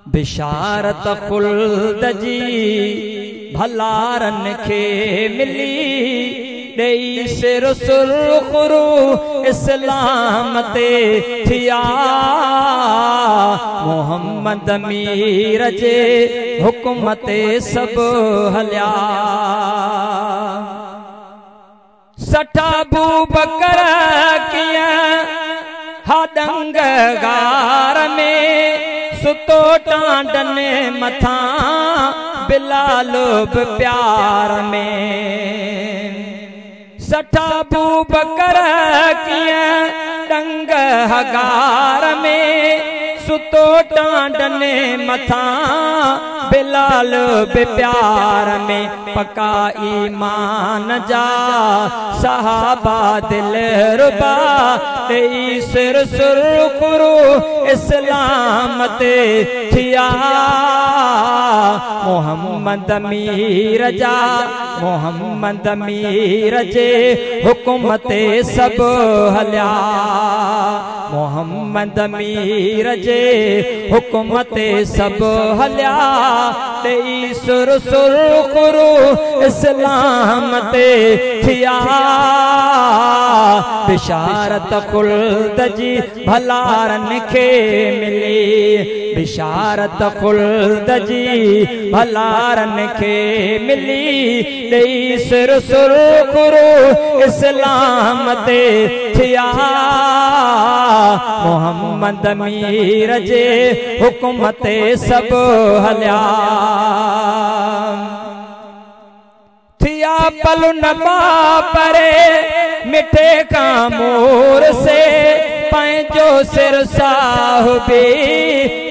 बिशारत खुल्द जी भलारन खे मिली ॾेई सिर सुरखुरू इस्लाम ते थिया मोहम्मद मीर जे हुक्म ते सभु हलिया सठा अबू बकर कीअं हाडंग गार में सुतो टांडन मथां बिलाल बि प्यार में सठा अबू बकर कीअं डंग हगार में सुतो टांडन मथां बिलाल बि प्यार में पका ईमान जा सहाबा दिल रुबा ॾेई सिर सुरखुरू इस्लाम ते थिया मोहम्मद मीर जा मोहम्मद मीर जे हुक्म ते सभु हलिया मोहम्मद मीर जे हुक्म ते सभु हलिया ॾेई सुर सुरखुरू इस्लाम ते थिया बिशारत खुल्द जी भलारन खे मिली बिशारत खुल्द जी भलारन खे मिली ॾेई सिर सुरखुरू इस्लाम ते थिया मोहम्मद मीर जे हुक्म ते सभु हलिया थिया पलु नबा परे मिठे का मोर से पंहिंजो सिर साहिबी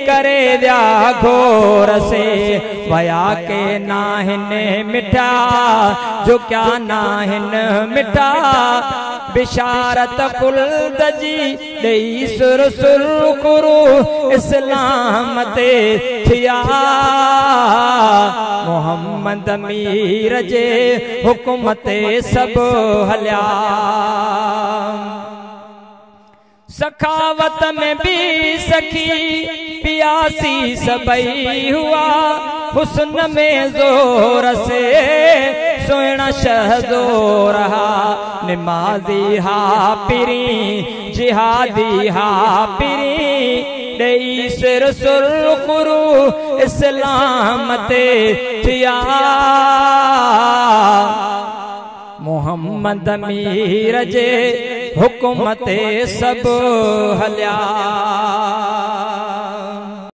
करे दिया घोर से वया के नाहिन मिठा जो क्या नाहिन मिठा बिशारत खुल्द जी ॾेई सुर सुरखुरू इस्लाम ते थिया मोहम्मद मीर जे हुक्म ते सभु हलिया सखावत में भी सखी पियासी सबई हुआ हुस्न में जोर से सोना शहजोर हा निमाजी हा पिरी जिहादी हा पिरी ॾेई सिर सुरखुरू इस्लाम ते थिया मोहम्मद मीर जे हुक्म ते सभु हलिया।